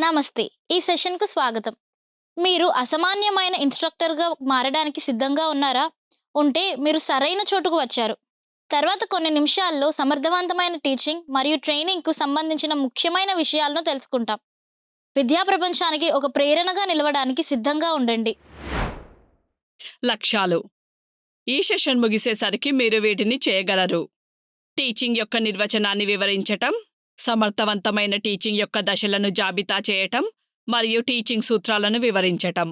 నమస్తే. ఈ సెషన్‌కు స్వాగతం. మీరు అసామాన్యమైన ఇన్‌స్ట్రక్టర్‌గా మారడానికి సిద్ధంగా ఉన్నారా? ఉంటే మీరు సరైన చోటుకు వచ్చారు. తర్వాత కొన్ని నిమిషాల్లో సమర్థవంతమైన టీచింగ్ మరియు ట్రైనింగ్‌కు సంబంధించిన ముఖ్యమైన విషయాలను తెలుసుకుంటాం. విద్యా ప్రపంచానికి ఒక ప్రేరణగా నిలవడానికి సిద్ధంగా ఉండండి. లక్ష్యాలు. ఈ సెషన్ ముగిసేసరికి మీరు వీటిని చేయగలరు. టీచింగ్ యొక్క నిర్వచనాన్ని వివరించటం, సమర్థవంతమైన టీచింగ్ యొక్క దశలను జాబితా చేయటం మరియు టీచింగ్ సూత్రాలను వివరించటం.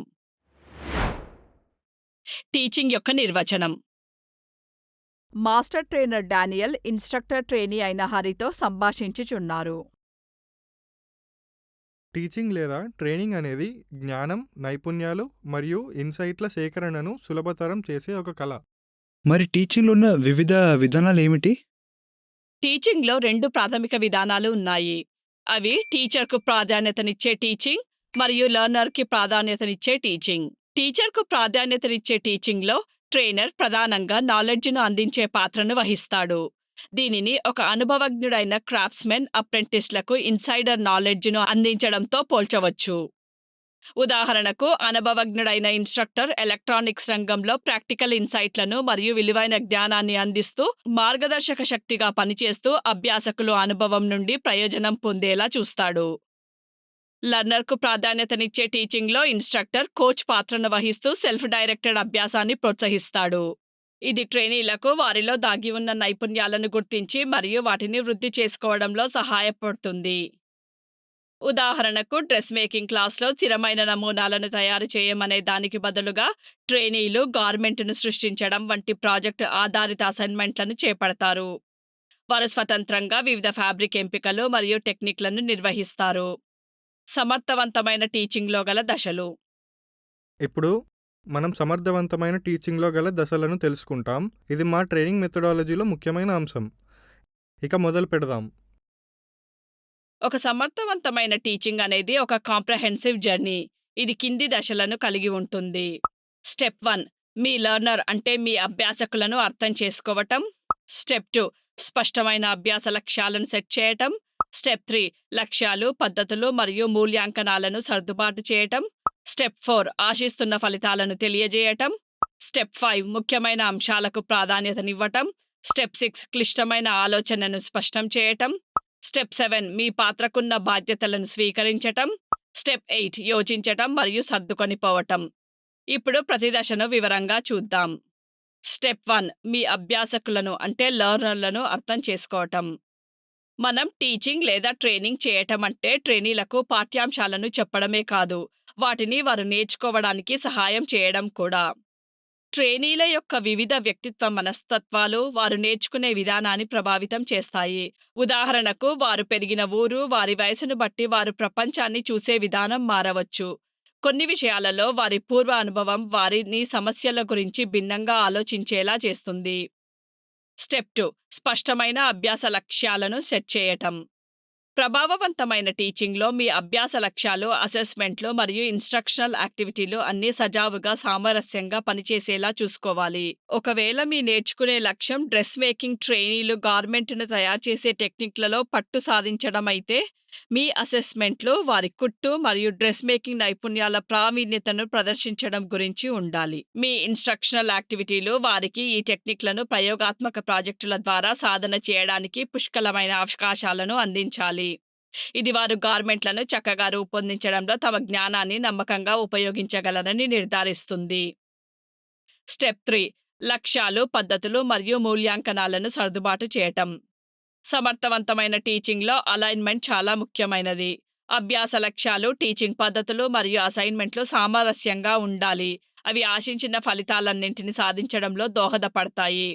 టీచింగ్ యొక్క నిర్వచనం. Master trainer Daniel instructor trainee అయిన హరితో సంభాషించుచున్నారు. టీచింగ్ లేదా ట్రైనింగ్ అనేది జ్ఞానం, నైపుణ్యాలు మరియు ఇన్సైట్ల సేకరణను సులభతరం చేసే ఒక కళ. మరి టీచింగ్లో ఉన్న వివిధ విధానాలు ఏమిటి? టీచింగ్లో 2 ప్రాథమిక విధానాలు ఉన్నాయి. అవి టీచర్కు ప్రాధాన్యతనిచ్చే టీచింగ్ మరియు లెర్నర్కి ప్రాధాన్యతనిచ్చే టీచింగ్. టీచర్కు ప్రాధాన్యతనిచ్చే టీచింగ్లో ట్రైనర్ ప్రధానంగా నాలెడ్జ్ను అందించే పాత్రను వహిస్తాడు. దీనిని ఒక అనుభవజ్ఞుడైన క్రాఫ్ట్స్మెన్ అప్రెంటిస్లకు ఇన్సైడర్ నాలెడ్జ్ను అందించడంతో పోల్చవచ్చు. ఉదాహరణకు, అనుభవజ్ఞుడైన ఇన్స్ట్రక్టర్ ఎలక్ట్రానిక్స్ రంగంలో ప్రాక్టికల్ ఇన్సైట్లను మరియు విలువైన జ్ఞానాన్ని అందిస్తూ మార్గదర్శక శక్తిగా పనిచేస్తూ అభ్యాసకులు అనుభవం నుండి ప్రయోజనం పొందేలా చూస్తాడు. లర్నర్కు ప్రాధాన్యతనిచ్చే టీచింగ్లో ఇన్స్ట్రక్టర్ కోచ్ పాత్రను వహిస్తూ సెల్ఫ్ డైరెక్టెడ్ అభ్యాసాన్ని ప్రోత్సహిస్తాడు. ఇది ట్రైనీలకు వారిలో దాగి ఉన్న నైపుణ్యాలను గుర్తించి మరియు వాటిని వృద్ధి చేసుకోవడంలో సహాయపడుతుంది. ఉదాహరణకు, డ్రెస్ మేకింగ్ క్లాస్లో స్థిరమైన నమూనాలను తయారు చేయమనే దానికి బదులుగా ట్రైనీలు గార్మెంట్ను సృష్టించడం వంటి ప్రాజెక్ట్ ఆధారిత అసైన్మెంట్లను చేపడతారు. వారు స్వతంత్రంగా వివిధ ఫ్యాబ్రిక్ ఎంపికలు మరియు టెక్నిక్లను నిర్వహిస్తారు. సమర్థవంతమైన టీచింగ్లో గల దశలు. ఇప్పుడు మనం సమర్థవంతమైన టీచింగ్లో గల దశలను తెలుసుకుంటాం. ఇది మా ట్రైనింగ్ మెథడాలజీలో ముఖ్యమైన అంశం. ఇక మొదలు పెడదాం. ఒక సమర్థవంతమైన టీచింగ్ అనేది ఒక కాంప్రహెన్సివ్ జర్నీ. ఇది కింది దశలను కలిగి ఉంటుంది. స్టెప్ 1, మీ లెర్నర్ అంటే మీ అభ్యాసకులను అర్థం చేసుకోవటం. స్టెప్ 2, స్పష్టమైన అభ్యాస లక్ష్యాలను సెట్ చేయటం. స్టెప్ 3, లక్ష్యాలు, పద్ధతులు మరియు మూల్యాంకనాలను సర్దుబాటు చేయటం. స్టెప్ 4, ఆశిస్తున్న ఫలితాలను తెలియజేయటం. స్టెప్ 5, ముఖ్యమైన అంశాలకు ప్రాధాన్యతనివ్వటం. స్టెప్ 6, క్లిష్టమైన ఆలోచనను స్పష్టం చేయటం. స్టెప్ 7, మీ పాత్రకున్న బాధ్యతలను స్వీకరించటం. స్టెప్ 8, యోచించటం మరియు సర్దుకొనిపోవటం. ఇప్పుడు ప్రతి దశను వివరంగా చూద్దాం. స్టెప్ 1, మీ అభ్యాసకులను అంటే లెర్నర్లను అర్థం చేసుకోవటం. మనం టీచింగ్ లేదా ట్రైనింగ్ చేయటం అంటే ట్రైనీలకు పాఠ్యాంశాలను చెప్పడమే కాదు, వాటిని వారు నేర్చుకోవడానికి సహాయం చేయడం కూడా. ట్రైనీల యొక్క వివిధ వ్యక్తిత్వ మనస్తత్వాలు వారు నేర్చుకునే విధానాన్ని ప్రభావితం చేస్తాయి. ఉదాహరణకు, వారు పెరిగిన ఊరు, వారి వయసును బట్టి వారు ప్రపంచాన్ని చూసే విధానం మారవచ్చు. కొన్ని విషయాలలో వారి పూర్వ అనుభవం వారిని సమస్యల గురించి భిన్నంగా ఆలోచించేలా చేస్తుంది. స్టెప్ 2, స్పష్టమైన అభ్యాస లక్ష్యాలను సెట్ చేయటం. ప్రభావవంతమైన టీచింగ్లో మీ అభ్యాస లక్ష్యాలు, అసెస్మెంట్లు మరియు ఇన్స్ట్రక్షనల్ యాక్టివిటీలు అన్నీ సజావుగా సామరస్యంగా పనిచేసేలా చూసుకోవాలి. ఒకవేళ మీ నేర్చుకునే లక్ష్యం డ్రెస్ మేకింగ్ ట్రైనీలు గార్మెంట్ను తయారు చేసే టెక్నిక్లలో పట్టు సాధించడం అయితే, మీ అసెస్మెంట్లు వారి కుట్టు మరియు డ్రెస్ మేకింగ్ నైపుణ్యాల ప్రావీణ్యతను ప్రదర్శించడం గురించి ఉండాలి. మీ ఇన్స్ట్రక్షనల్ యాక్టివిటీలు వారికి ఈ టెక్నిక్లను ప్రయోగాత్మక ప్రాజెక్టుల ద్వారా సాధన చేయడానికి పుష్కలమైన అవకాశాలను అందించాలి. ఇది వారు గార్మెంట్లను చక్కగా రూపొందించడంలో తమ జ్ఞానాన్ని నమ్మకంగా ఉపయోగించగలరని నిర్ధారిస్తుంది. స్టెప్ 3, లక్ష్యాలు, పద్ధతులు మరియు మూల్యాంకనాలను సర్దుబాటు చేయటం. సమర్థవంతమైన టీచింగ్లో అలైన్మెంట్ చాలా ముఖ్యమైనది. అభ్యాస లక్ష్యాలు, టీచింగ్ పద్ధతులు మరియు అసైన్మెంట్లు సామరస్యంగా ఉండాలి. అవి ఆశించిన ఫలితాలన్నింటినీ సాధించడంలో దోహదపడతాయి.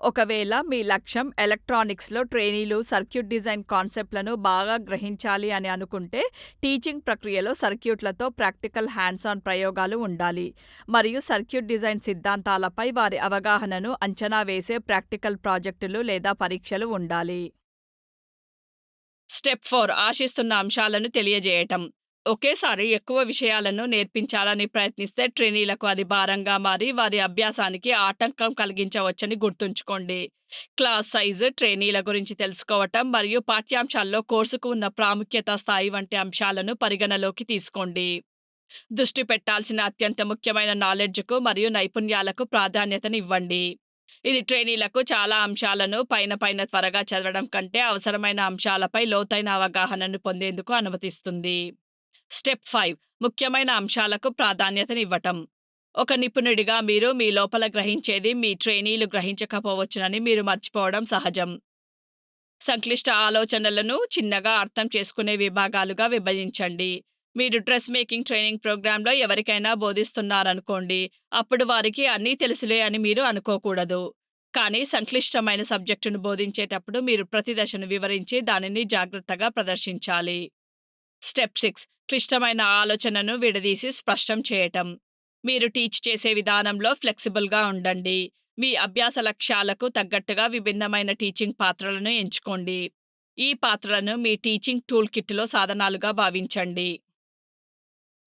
ఒకవేళ మీ లక్ష్యం ఎలక్ట్రానిక్స్లో ట్రైనీలు సర్క్యూట్ డిజైన్ కాన్సెప్ట్లను బాగా గ్రహించాలి అని అనుకుంటే, టీచింగ్ ప్రక్రియలో సర్క్యూట్లతో ప్రాక్టికల్ హ్యాండ్స్ ఆన్ ప్రయోగాలు ఉండాలి మరియు సర్క్యూట్ డిజైన్ సిద్ధాంతాలపై వారి అవగాహనను అంచనా వేసే ప్రాక్టికల్ ప్రాజెక్టులు లేదా పరీక్షలు ఉండాలి. స్టెప్ 4, ఆశిస్తున్న అంశాలను తెలియజేయటం. ఒకేసారి ఎక్కువ విషయాలను నేర్పించాలని ప్రయత్నిస్తే ట్రైనీలకు అది భారంగా మారి వారి అభ్యాసానికి ఆటంకం కలిగించవచ్చని గుర్తుంచుకోండి. క్లాస్ సైజు, ట్రైనీల గురించి తెలుసుకోవటం మరియు పాఠ్యాంశాల్లో కోర్సుకు ఉన్న ప్రాముఖ్యత స్థాయి వంటి అంశాలను పరిగణలోకి తీసుకోండి. దృష్టి పెట్టాల్సిన అత్యంత ముఖ్యమైన నాలెడ్జ్‌కు మరియు నైపుణ్యాలకు ప్రాధాన్యతనివ్వండి. ఇది ట్రైనీలకు చాలా అంశాలను పైన త్వరగా చదవడం కంటే అవసరమైన అంశాలపై లోతైన అవగాహనను పొందేందుకు అనుమతిస్తుంది. స్టెప్ 5 ముఖ్యమైన అంశాలకు ప్రాధాన్యతనివ్వటం. ఒక నిపుణుడిగా మీరు మీ లోపల గ్రహించేది మీ ట్రైనీలు గ్రహించకపోవచ్చునని మీరు మర్చిపోవడం సహజం. సంక్లిష్ట ఆలోచనలను చిన్నగా అర్థం చేసుకునే విభాగాలుగా విభజించండి. మీరు డ్రెస్ మేకింగ్ ట్రైనింగ్ ప్రోగ్రాంలో ఎవరికైనా బోధిస్తున్నారనుకోండి. అప్పుడు వారికి అన్నీ తెలుసులే అని మీరు అనుకోకూడదు. కానీ సంక్లిష్టమైన సబ్జెక్టును బోధించేటప్పుడు మీరు ప్రతి దశను వివరించి దానిని జాగ్రత్తగా ప్రదర్శించాలి. స్టెప్ 6 క్లిష్టమైన ఆలోచనను విడదీసి స్పష్టం చేయటం. మీరు టీచ్ చేసే విధానంలో ఫ్లెక్సిబుల్గా ఉండండి. మీ అభ్యాస లక్ష్యాలకు తగ్గట్టుగా విభిన్నమైన టీచింగ్ పాత్రలను ఎంచుకోండి. ఈ పాత్రలను మీ టీచింగ్ టూల్ కిట్లో సాధనాలుగా భావించండి.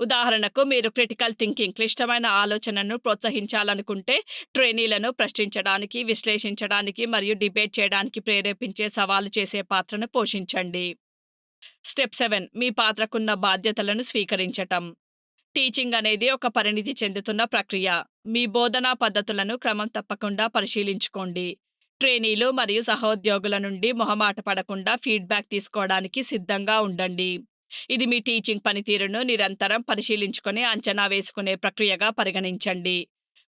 ఉదాహరణకు, మీరు క్రిటికల్ థింకింగ్ క్లిష్టమైన ఆలోచనను ప్రోత్సహించాలనుకుంటే ట్రైనీలను ప్రశ్నించడానికి, విశ్లేషించడానికి మరియు డిబేట్ చేయడానికి ప్రేరేపించే సవాలు చేసే పాత్రను పోషించండి. స్టెప్ 7 మీ పాత్రకున్న బాధ్యతలను స్వీకరించటం. టీచింగ్ అనేది ఒక పరిణితి చెందుతున్న ప్రక్రియ. మీ బోధనా పద్ధతులను క్రమం తప్పకుండా పరిశీలించుకోండి. ట్రైనీలు మరియు సహోద్యోగుల నుండి మొహమాట పడకుండా ఫీడ్బ్యాక్ తీసుకోవడానికి సిద్ధంగా ఉండండి. ఇది మీ టీచింగ్ పనితీరును నిరంతరం పరిశీలించుకొని అంచనా వేసుకునే ప్రక్రియగా పరిగణించండి.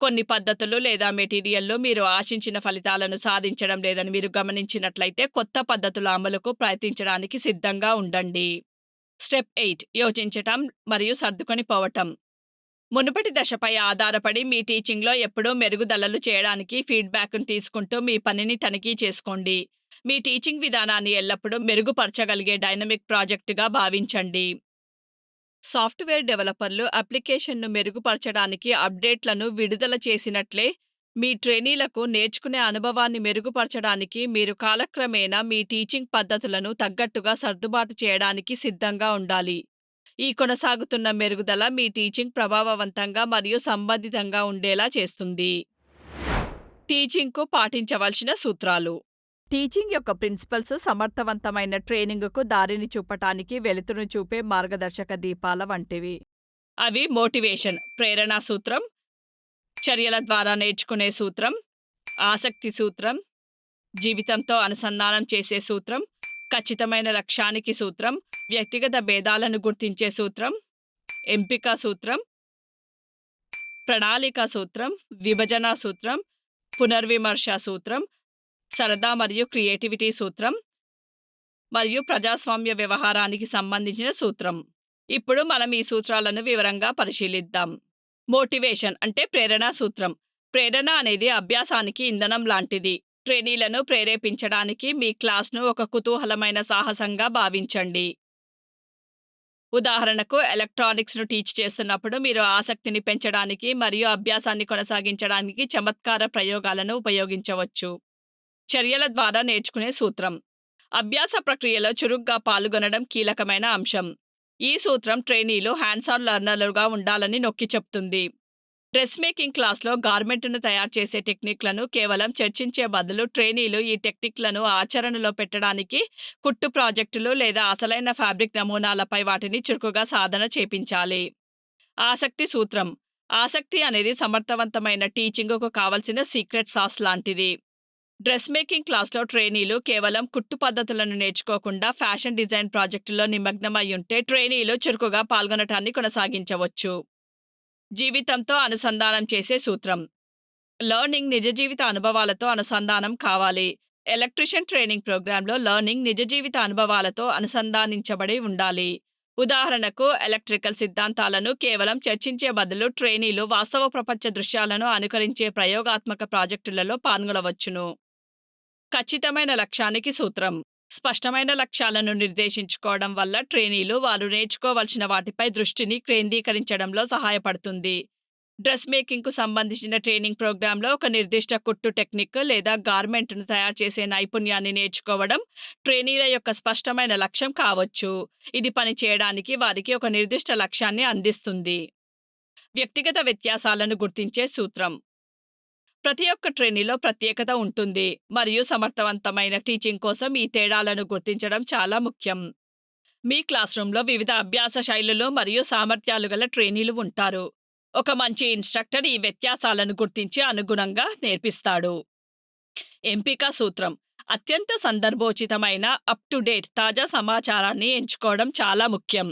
కొన్ని పద్ధతులు లేదా మెటీరియల్లు మీరు ఆశించిన ఫలితాలను సాధించడం లేదని మీరు గమనించినట్లయితే కొత్త పద్ధతుల అమలుకు ప్రయత్నించడానికి సిద్ధంగా ఉండండి. స్టెప్ 8 యోచించటం మరియు సర్దుకొని పోవటం. మునుపటి దశపై ఆధారపడి మీ టీచింగ్లో ఎప్పుడూ మెరుగుదలలు చేయడానికి ఫీడ్బ్యాక్ను తీసుకుంటూ మీ పనిని తనిఖీ చేసుకోండి. మీ టీచింగ్ విధానాన్ని ఎల్లప్పుడూ మెరుగుపరచగలిగే డైనమిక్ ప్రాజెక్టుగా భావించండి. సాఫ్ట్వేర్ డెవలపర్లు అప్లికేషన్ను మెరుగుపరచడానికి అప్డేట్లను విడుదల చేసినట్లే, మీ ట్రైనీలకు నేర్చుకునే అనుభవాన్ని మెరుగుపరచడానికి మీరు కాలక్రమేణా మీ టీచింగ్ పద్ధతులను తగ్గట్టుగా సర్దుబాటు చేయడానికి సిద్ధంగా ఉండాలి. ఈ కొనసాగుతున్న మెరుగుదల మీ టీచింగ్ ప్రభావవంతంగా మరియు సంబంధితంగా ఉండేలా చేస్తుంది. టీచింగ్కు పాటించవలసిన సూత్రాలు. టీచింగ్ యొక్క ప్రిన్సిపల్స్ సమర్థవంతమైన ట్రైనింగ్కు దారిని చూపటానికి వెలుతురును చూపే మార్గదర్శక దీపాల వంటివి. అవి మోటివేషన్ ప్రేరణా సూత్రం, చర్యల ద్వారా నేర్చుకునే సూత్రం, ఆసక్తి సూత్రం, జీవితంతో అనుసంధానం చేసే సూత్రం, ఖచ్చితమైన లక్ష్యానికి సూత్రం, వ్యక్తిగత భేదాలను గుర్తించే సూత్రం, ఎంపిక సూత్రం, ప్రణాళిక సూత్రం, విభజన సూత్రం, పునర్విమర్శ సూత్రం, సరదా మరియు క్రియేటివిటీ సూత్రం, మరియు ప్రజాస్వామ్య వ్యవహారానికి సంబంధించిన సూత్రం. ఇప్పుడు మనం ఈ సూత్రాలను వివరంగా పరిశీలిద్దాం. మోటివేషన్ అంటే ప్రేరణా సూత్రం. ప్రేరణ అనేది అభ్యాసానికి ఇంధనం లాంటిది. ట్రైనీలను ప్రేరేపించడానికి మీ క్లాస్ను ఒక కుతూహలమైన సాహసంగా భావించండి. ఉదాహరణకు, ఎలక్ట్రానిక్స్ను టీచ్ చేస్తున్నప్పుడు మీరు ఆసక్తిని పెంచడానికి మరియు అభ్యాసాన్ని కొనసాగించడానికి చమత్కార ప్రయోగాలను ఉపయోగించవచ్చు. చర్యల ద్వారా నేర్చుకునే సూత్రం. అభ్యాస ప్రక్రియలో చురుగ్గా పాల్గొనడం కీలకమైన అంశం. ఈ సూత్రం ట్రైనీలు హ్యాండ్స్ ఆన్ లెర్నర్లుగా ఉండాలని నొక్కి చెప్తుంది. డ్రెస్ మేకింగ్ క్లాస్లో గార్మెంట్ను తయారు చేసే టెక్నిక్లను కేవలం చర్చించే బదులు ట్రైనీలు ఈ టెక్నిక్లను ఆచరణలో పెట్టడానికి కుట్టు ప్రాజెక్టులు లేదా అసలైన ఫ్యాబ్రిక్ నమూనాలపై వాటిని చురుకుగా సాధన చేపించాలి. ఆసక్తి సూత్రం. ఆసక్తి అనేది సమర్థవంతమైన టీచింగ్కు కావలసిన సీక్రెట్ సాస్ లాంటిది. డ్రెస్ మేకింగ్ క్లాస్లో ట్రైనీలు కేవలం కుట్టు పద్ధతులను నేర్చుకోకుండా ఫ్యాషన్ డిజైన్ ప్రాజెక్టులో నిమగ్నమై ఉంటే ట్రైనీలు చురుకుగా పాల్గొనటాన్ని కొనసాగించవచ్చు. జీవితంతో అనుసంధానం చేసే సూత్రం. లెర్నింగ్ నిజ జీవిత అనుభవాలతో అనుసంధానం కావాలి. ఎలక్ట్రీషియన్ ట్రైనింగ్ ప్రోగ్రాంలో లెర్నింగ్ నిజ జీవిత అనుభవాలతో అనుసంధానించబడి ఉండాలి. ఉదాహరణకు, ఎలక్ట్రికల్ సిద్ధాంతాలను కేవలం చర్చించే బదులు ట్రైనీలు వాస్తవ ప్రపంచ దృశ్యాలను అనుకరించే ప్రయోగాత్మక ప్రాజెక్టులలో పాల్గొనవచ్చును. ఖచ్చితమైన లక్ష్యానికి సూత్రం. స్పష్టమైన లక్ష్యాలను నిర్దేశించుకోవడం వల్ల ట్రైనీలు వారు నేర్చుకోవలసిన వాటిపై దృష్టిని కేంద్రీకరించడంలో సహాయపడుతుంది. డ్రెస్ మేకింగ్కు సంబంధించిన ట్రైనింగ్ ప్రోగ్రాంలో ఒక నిర్దిష్ట కుట్టు టెక్నిక్ లేదా గార్మెంట్ను తయారు చేసే నైపుణ్యాన్ని నేర్చుకోవడం ట్రైనీల యొక్క స్పష్టమైన లక్ష్యం కావచ్చు. ఇది పని చేయడానికి వారికి ఒక నిర్దిష్ట లక్ష్యాన్ని అందిస్తుంది. వ్యక్తిగత వ్యత్యాసాలను గుర్తించే సూత్రం. ప్రతి ఒక్క ట్రైనీలో ప్రత్యేకత ఉంటుంది మరియు సమర్థవంతమైన టీచింగ్ కోసం ఈ తేడాలను గుర్తించడం చాలా ముఖ్యం. మీ క్లాస్ రూమ్లో వివిధ అభ్యాస శైలులు మరియు సామర్థ్యాలు గల ట్రైనీలు ఉంటారు. ఒక మంచి ఇన్స్ట్రక్టర్ ఈ వ్యత్యాసాలను గుర్తించి అనుగుణంగా నేర్పిస్తాడు. ఎంపిక సూత్రం. అత్యంత సందర్భోచితమైన అప్ టు డేట్ తాజా సమాచారాన్ని ఎంచుకోవడం చాలా ముఖ్యం.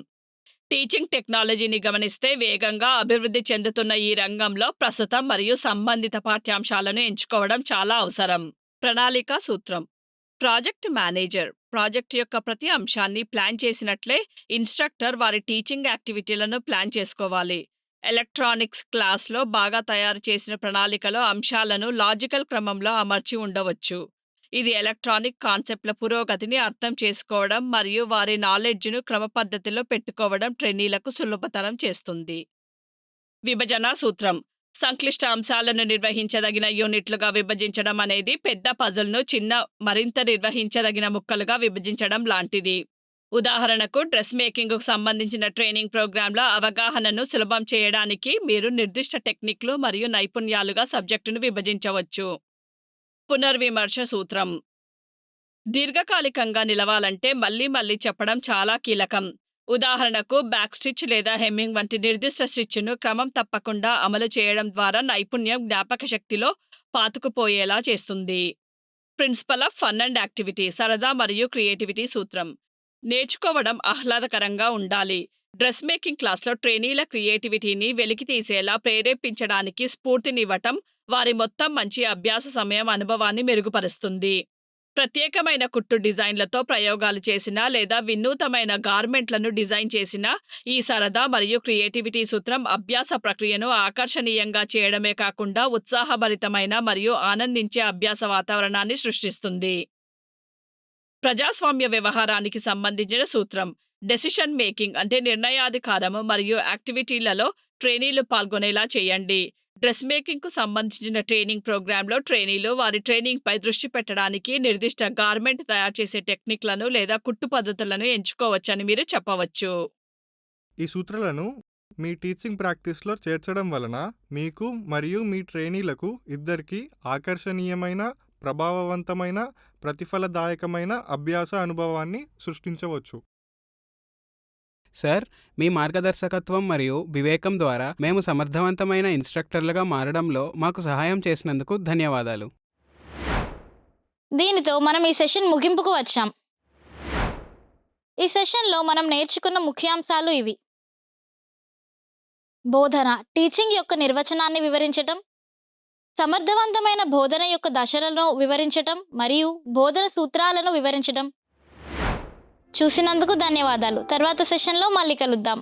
టీచింగ్ టెక్నాలజీని గమనిస్తే వేగంగా అభివృద్ధి చెందుతున్న ఈ రంగంలో ప్రస్తుతం మరియు సంబంధిత పాఠ్యాంశాలను ఎంచుకోవడం చాలా అవసరం. ప్రణాళిక సూత్రం. ప్రాజెక్ట్ మేనేజర్ ప్రాజెక్ట్ యొక్క ప్రతి అంశాన్ని ప్లాన్ చేసినట్లే ఇన్స్ట్రక్టర్ వారి టీచింగ్ యాక్టివిటీలను ప్లాన్ చేసుకోవాలి. ఎలక్ట్రానిక్స్ క్లాస్లో బాగా తయారు చేసిన ప్రణాళికలో అంశాలను లాజికల్ క్రమంలో అమర్చి ఉండవచ్చు. ఇది ఎలక్ట్రానిక్ కాన్సెప్ట్ల పురోగతిని అర్థం చేసుకోవడం మరియు వారి నాలెడ్జ్ను క్రమపద్ధతిలో పెట్టుకోవడం ట్రైనీలకు సులభతరం చేస్తుంది. విభజన సూత్రం. సంక్లిష్ట అంశాలను నిర్వహించదగిన యూనిట్లుగా విభజించడం అనేది పెద్ద పజిల్ను చిన్న మరింత నిర్వహించదగిన ముక్కలుగా విభజించడం లాంటిది. ఉదాహరణకు డ్రెస్ మేకింగ్కు సంబంధించిన ట్రైనింగ్ ప్రోగ్రాంలో అవగాహనను సులభం చేయడానికి మీరు నిర్దిష్ట టెక్నిక్లు మరియు నైపుణ్యాలుగా సబ్జెక్టును విభజించవచ్చు. పునర్విమర్శ సూత్రం. దీర్ఘకాలికంగా నిలవాలంటే మళ్ళీ మళ్ళీ చెప్పడం చాలా కీలకం. ఉదాహరణకు బ్యాక్ స్టిచ్ లేదా హెమ్మింగ్ వంటి నిర్దిష్ట స్టిచ్ను క్రమం తప్పకుండా అమలు చేయడం ద్వారా నైపుణ్యం జ్ఞాపక శక్తిలో పాతుకుపోయేలా చేస్తుంది. Principle of fun and activity సరదా మరియు క్రియేటివిటీ సూత్రం. నేర్చుకోవడం ఆహ్లాదకరంగా ఉండాలి. డ్రెస్ మేకింగ్ క్లాస్లో ట్రైనీల క్రియేటివిటీని వెలికితీసేలా ప్రేరేపించడానికి స్ఫూర్తినివ్వటం వారి మొత్తం మంచి అభ్యాస సమయం అనుభవాన్ని మెరుగుపరుస్తుంది. ప్రత్యేకమైన కుట్టు డిజైన్లతో ప్రయోగాలు చేసిన లేదా వినూతమైన గార్మెంట్లను డిజైన్ చేసిన ఈ సరదా మరియు క్రియేటివిటీ సూత్రం అభ్యాస ప్రక్రియను ఆకర్షణీయంగా చేయడమే కాకుండా ఉత్సాహభరితమైన మరియు ఆనందించే అభ్యాస వాతావరణాన్ని సృష్టిస్తుంది. ప్రజాస్వామ్య వ్యవహారానికి సంబంధించిన సూత్రం. డెసిషన్ మేకింగ్ అంటే నిర్ణయాధికారము మరియు యాక్టివిటీలలో ట్రైనీలు పాల్గొనేలా చేయండి. డ్రెస్ మేకింగ్కు సంబంధించిన ట్రైనింగ్ ప్రోగ్రాంలో ట్రైనీలు వారి ట్రైనింగ్పై దృష్టి పెట్టడానికి నిర్దిష్ట గార్మెంట్ తయారు చేసే టెక్నిక్లను లేదా కుట్టు పద్ధతులను ఎంచుకోవచ్చని మీరు చెప్పవచ్చు. ఈ సూత్రాలను మీ టీచింగ్ ప్రాక్టీస్లో చేర్చడం వలన మీకు మరియు మీ ట్రైనీలకు ఇద్దరికీ ఆకర్షణీయమైన, ప్రభావవంతమైన, ప్రతిఫలదాయకమైన అభ్యాస అనుభవాన్ని సృష్టించవచ్చు. సార్, మీ మార్గదర్శకత్వం మరియు వివేకం ద్వారా మేము సమర్థవంతమైన ఇన్స్ట్రక్టర్లుగా మారడంలో మాకు సహాయం చేసినందుకు ధన్యవాదాలు. దీనితో మనం ఈ సెషన్ ముగింపుకు వచ్చాం. ఈ సెషన్లో మనం నేర్చుకున్న ముఖ్యాంశాలు ఇవి: బోధన, టీచింగ్ యొక్క నిర్వచనాన్ని వివరించటం, సమర్థవంతమైన బోధన యొక్క దశలను వివరించటం మరియు బోధన సూత్రాలను వివరించటం. చూసినందుకు ధన్యవాదాలు. తర్వాత సెషన్లో మళ్ళీ కలుద్దాం.